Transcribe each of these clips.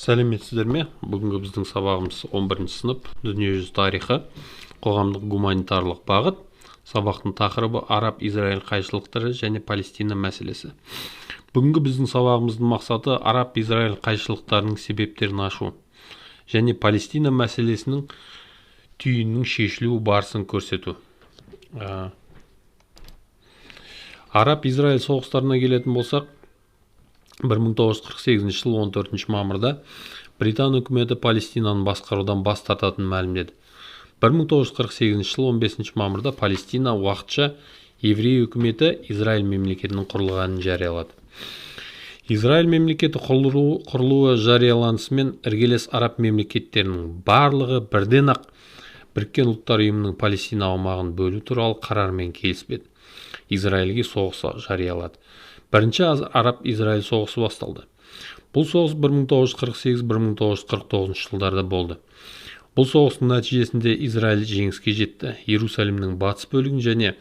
Сәлеметсіздер ме? Бүгінгі біздің сабағымыз 11-ші сынып дүниежүзі тарихы, қоғамдық гуманитарлық бағыт. Сабақтың тақырыбы Араб-Израиль қайшылықтары және Палестина мәселесі. Бүгінгі біздің сабағымыздың мақсаты Араб-Израиль қайшылықтарының себептерін ашу және Палестина мәселесінің түйінінің шешілу барысын көрсету. Араб-Израиль соғыстарына келетін болсақ, 1948 жыл 14 мамырда Британ үкіметі Палестинаны басқарудан бас тартатынын мәлімдеді. 1948 жыл 15 мамырда Палестина уақытша еврей үкіметі Израиль мемлекетінің құрылғанын жариялады. Израиль мемлекеті құрылуы жарияланысымен іргелес араб мемлекеттерінің барлығы бірден-ақ Біріккен ұлттар ұйымының Палестина аумағын бөлу туралы қарармен келіспеді. Израильге соғыс жариялады. Бірінші Араб-Израиль соғысы басталды. Бұл соғыс 1948-1949 жылдарда болды. Бұл соғыстың нәтижесінде Израиль жеңіске жетті. Иерусалимнің батыс бөлігін және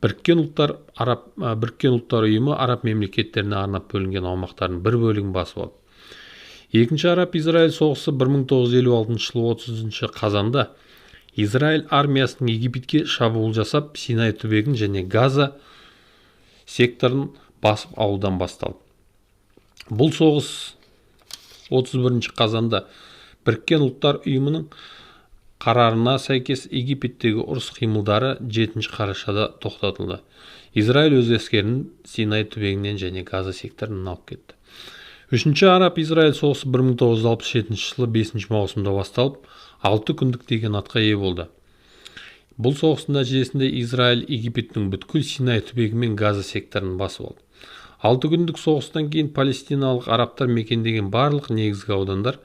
Біріккен ұлттар ұйымы араб мемлекеттеріне арнап бөлінген аумақтардың бір бөлігін басып алды. Екінші Араб-Израиль соғысы 1956 жылы 30 қазанда Израиль армиясының Египетке шабуыл жасап, Синай түбегін және Газа секторын басып алудан басталды. Бұл соғыс 31 қазанда Біріккен ұлттар ұйымының қарарына сәйкес Египеттегі ұрыс қимылдары 7 қарашада тоқтатылды. Израиль өз әскерін Синай түбегінен және Газа секторынан алып кетті. Үшінші Араб-Израиль соғысы 1967 жылы 5 маусымда басталып, 6 күндік деген атқа ие болды. Бұл соғыстың нәтижесінде Израиль Египеттің бүткіл Синай түбегі мен Газа секторын басып алды. 6 күндік соғыстан кейін палестиналық арабтар мекендеген барлық негізгі аудандар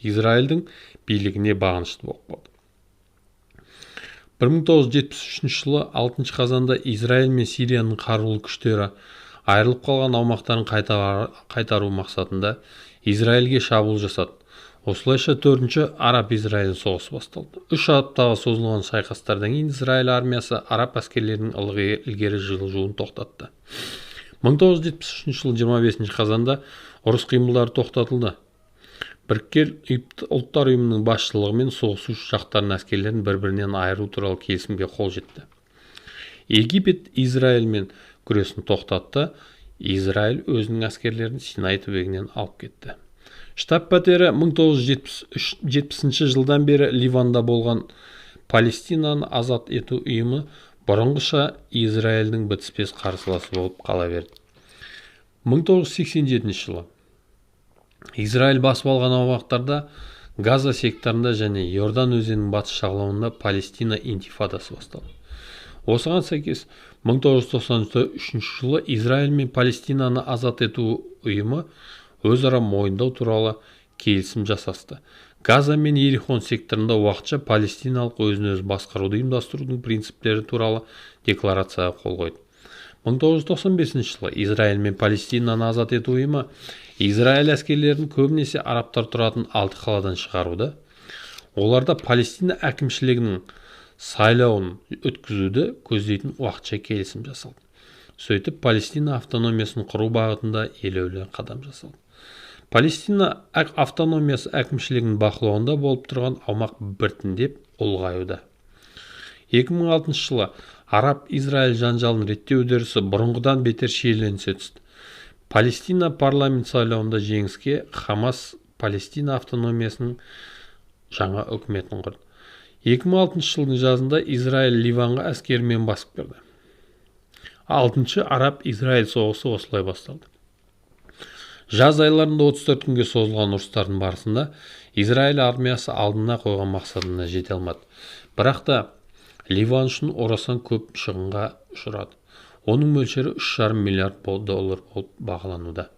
Израильдің билігіне бағынышты болып қалды. 1973 жылы 6 қазанда Израиль мен Сирияның қарулы күштері айырылып қалған аумақтарын қайтару мақсатында Израильге шабуыл жасады. Осылайша 4-ші Араб-Израиль соғысы басталды. 3 аптаға созылған шайқастардан кейін Израиль армиясы араб әскерлерінің ілгері жылжуын тоқтатты. 1973 жылы 25 қазанда ұрыс қимылдары тоқтатылды. Біріккен ұлттар ұйымының басшылығымен соғысушы жақтардың әскерлерін бір-бірінен айыру туралы келісімге қол жетті. Египет Израильмен күресін тоқтатты. Израиль өзінің әскерлерін Синай түбегінен алып кетті. Штаб-пәтері 1970 жылдан бері Ливанда болған Палестинаны азат ету ұйымы бұрынғыша Израильдің бітіспес қарсыласы болып қала берді. 1987 жылы Израиль басып алған аумақтарда Газа секторында және Иордан өзенінің батыс жағалауында Палестина интифадасы басталды. Осыған сәйкес 1993 жылы Израиль мен Палестинаны азат ету ұйымы өзара мойындау туралы келісім жасасты. Газа мен Ерихон секторында уақытша палестиналық өзін-өзі басқаруды ұйымдастырудың принциптері туралы декларацияға қол қойды. 1995 жылы Израиль мен Палестинаны азат ету ұйымы Израиль әскерлерін көбінесе арабтар тұратын 6 қаладан шығаруды, оларда Палестина әкімшілігінің сайлауын өткізуді көздейтін уақытша келісім жасалды. Сөйтіп, Палестина автономиясын құру бағытында елеулі қадам жасалды. Палестина автономиясы әкімшілігінің бақылауында болып тұрған аумақ біртіндеп ұлғаюда. 2006 жылы Араб-Израиль жанжалын реттеу үдерісі бұрынғыдан бетер шиеленісе түсті. Палестина парламент сайлауында жеңіске Хамас Палестина автономиясының жаңа үкіметін құрды. 2006 жылдың жазында Израиль Ливанға әскерімен басып кірді. 6-ші Араб-Израиль соғысы осылай басталды. Жаз айларында 34 күнге созылған ұрыстардың барысында Израиль армиясы алдына қойған мақсатына жете алмады. Бірақ та Ливан үшін орасан көп шығынға ұшырады. Оның мөлшері 3,5 миллиард доллар болып бағалануда.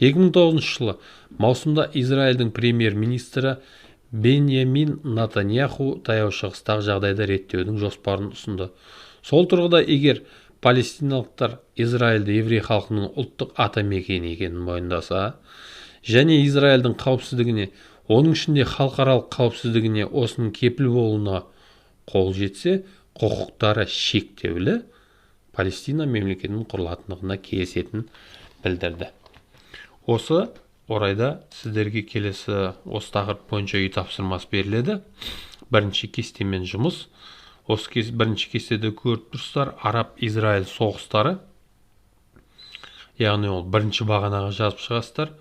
2009 жылы маусымда Израильдің премьер-министрі Беньямин Натаньяху таяу шығыстағы жағдайды реттеудің жоспарын ұсынды. Сол тұрғыда егер палестиналықтар Израильді еврей халқының ұлттық атамекені екенін мойындаса, және Израильдің қауіпсіздігіне, оның ішінде халықаралық қауіпсіздігіне осының кепіл болуына қол жетсе, құқықтары шектеулі Палестина мемлекетінің құрылатындығына келісетінін білдірді. Осы орайда сіздерге келесі осы тақырып бойынша үй тапсырмасы беріледі. Бірінші кестемен жұмыс. Осы бірінші кестеде көріп тұрсыздар, Араб-Израиль соғыстары. Яғни ол бірінші бағанаға жазып шығасыздар.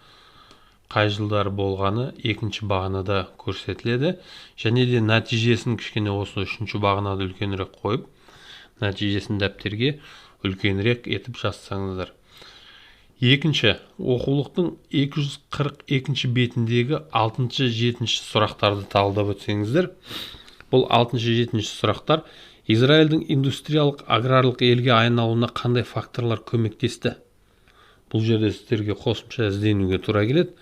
Қай жылдары болғаны екінші бағанада көрсетіледі. Және де нәтижесін кішкене осы үшінші бағанада үлкенірек қойып, нәтижесін дәптерге үлкенірек етіп жазсаңыздар. Екінші, оқулықтың 242 бетіндегі 6-7 сұрақтарды талдап өтсеңіздер, бұл 6-7 сұрақтар Израильдің индустриялық аграрлық елге айналуына қандай факторлар көмектесті? Бұл жерде сіздерге қосымша ізденуге тура келеді.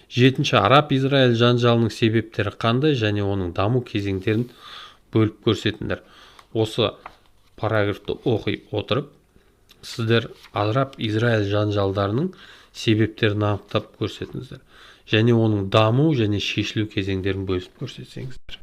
7-ші, Араб-Израиль жанжалының себептері қандай және оның даму кезеңдерін бөліп көрсетіңдер. Осы параграфты оқи отырып, сіздер Араб-Израиль жанжалдарының себептерін анықтап көрсетіңіздер. Және оның даму және шешілу кезеңдерін бөліп көрсетсеңіздер.